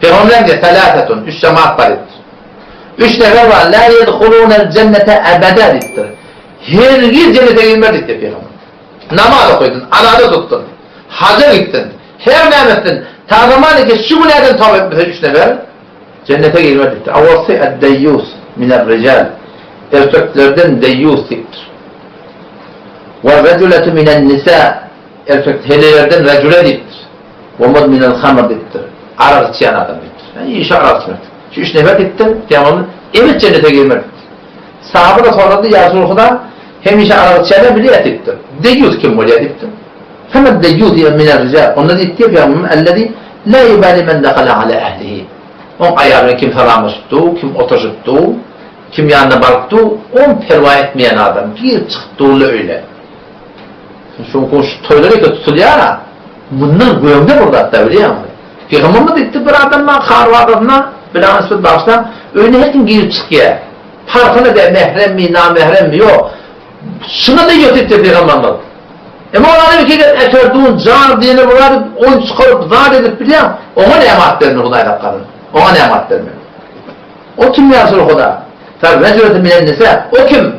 Peygamber de felasetun, 3 cemaat var ettir. 3 nefer var, la yedhulûnel cennete ebededittir. Hergiz cennete girmezdik de Peygamber. Namaz okudun, anadı tuttun, hacca gittin, her ne ettin, Tanrımanı ki şu nereden tavuk etmese 3 nefer, cennete girmezdik de. Avvası eddeyyûs minel rical, erkeklerden deyyûstiktir. Ve racületü minen nisa, erkeklerden racüle diktir. Ve mud minel hamr diktir. Arak içen adam diktir. Yani iyi işe arak içmektir. Şu 3 nefer diktir, Peygamber'in evet cennete girmezdik. Sahabı da sordu ya Resulullah, hem işe arak içene bile diktir. Deyyûs kim oluyor diktir. Hemen deyyûs diye minel rical. Onda diktir Peygamber'in ellezî la yubâli men dekhala ala ehlihi. On ayarını kim haram tuttu, kim oturttu, kim yanına baktı, on perva etmeyen adam. Bir çıktığıyla öyle. Şu toyları ki tutuluyor ya, bundan göğümde burada hatta biliyor musun? Peygamber'e gitti bir adamla, karva adamla, bilen nispet bağıştan, öyle her gün girip çıkıyor. Farkına da mehrem mi, namehrem mi, yok. Şuna da yok etti Peygamber'e. Ama onların bir kere eterduğun, car diyeni bunları, onu çıkarıp, zar edip biliyor musun? Ona ne emanet verin Hudayla kadın? Ona ne emanet verin? O kim yazır Huda? Tabi racületü minen nisa, o kim?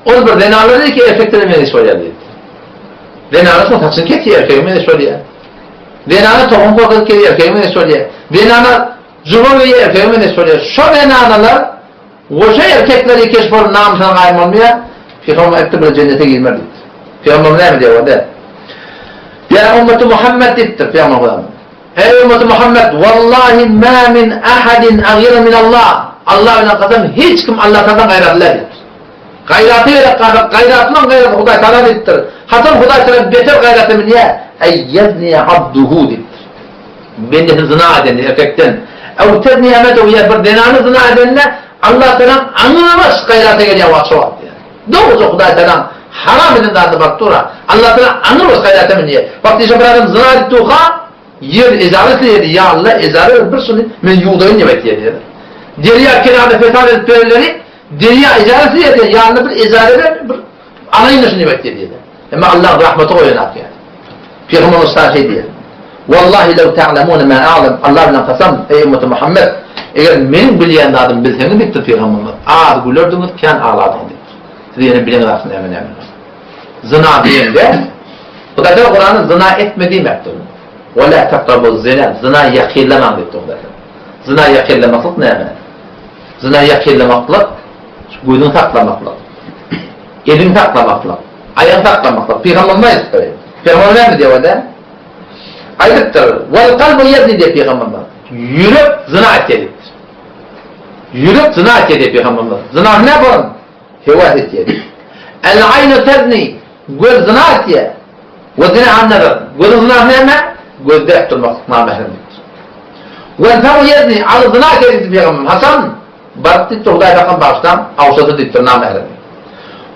O bir renalı dedi ki, erkeklerin beni söylüyor dedi. Renanın saçını kesiyor, erkeğime de söylüyor. Renanın tohum korkut kesiyor, erkeğime de söylüyor. Renanın cumhur veriyor, erkeğime de söylüyor. Şu renanalar, koca erkekleri keşfırın namusuna kaym olmuyor, Peygamber etti böyle cennete girmez dedi. Peygamber ne mi diyor orada? Ya ümmeti Muhammed dittir Peygamber. Ey ümmeti Muhammed, vallahi ma min ahadin agir min Allah. Allah ile kasem hiç kim Allah'tan gayretlidir. Gayratıyla gayratman gayrat Huday Teala dittir. Hasan Huday Teala beter gayratı mı niye? Ey yezni abduhu dittir. Beni zina edeni erkekten. Ev tezni emetu ya bir denanı zina edenine Allah Teala anlamaz gayratı geliyor vakşı vakti. Doğrusu Huday Teala haram edin dağıdı baktura. Allah Teala anlamaz gayratı mı niye? Vakti işte bir adam zina ettiğuha yer izareti yedi. Ya Allah izareti bir sunu men yuğdayın yemek yedi. Deriya kenarda fesal edip perileri deriya icaresi yedi. Yani bir icarede bir anayın dışını yemek yedi. Ama Allah rahmeti koyanak yani. Peygamber Mustafa şey diyor. Vallahi lev ta'lemûne mâ a'lem. Allah bilen kasam ey ümmeti Muhammed. Eğer benim bilyen adım bilseniz bitti Peygamber. Ağır gülürdünüz, ken ağlardınız. Siz yine bilen aslında emin emin. Zina diyende bu da Kur'an'ın zina etmediği mektubu. وَلَا تَقْرَبُوا الزِّنَا. Zina yakirlemem dedi o da. Zina yakirlemaklık ne yani? Zina yakirlemaklık, gözünü saklamaklık, elini saklamaklık, ayağını saklamaklık. Peygamber ne istiyor? Peygamber ne diyor orada? Ayrıktır. وَالْقَلْبُ يَزْنِ diye Peygamber. Yürüp zina ettirir. Yürüp zina ettirir Peygamber. Zina ne yapalım? Hevas ettirir. El-aynu tezni. Göz zina ettirir. وَزِنَا عَنْ نَذَرٍ. Gözün zina ne mi? Gözde ettirmek namahremdir. وَالْفَمُ يَزْنِ Ağzı zina ettirir Peygamber. Hasan baktı Huday Teala baştan avsadı dittir namahrem.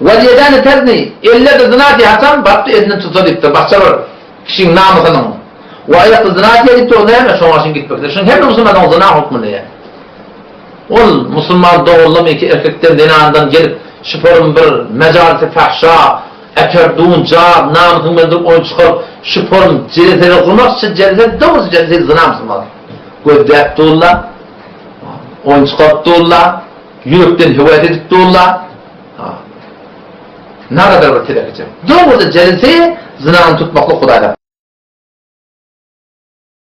وَالْيَدَانِ tezni. Elle de zina ettirir Hasan baktı elini tutar dittir. Başlar kişinin namusunu. وَاَيَقْتı zina ettirir o ne mi? Sonrasını gitmektir. Şimdi hem Müslüman o zina hükmü ne? Ol Müslüman doğullama iki erkekten dinandan gelip şüpherin bir mecalisi fahşa eterduğun cevap, namusunu bildirip onu çıkarıp şüpherin celiseli kurmak için celiseli doğrusu celiseli zina Müslüman. Gözde ettiğinler, onu çıkarttığınlar, yürekten hüvayet ettiğinler, ne kadar bir terek edeceğim. Doğrusu celiseli zinanı tutmakla Hudayla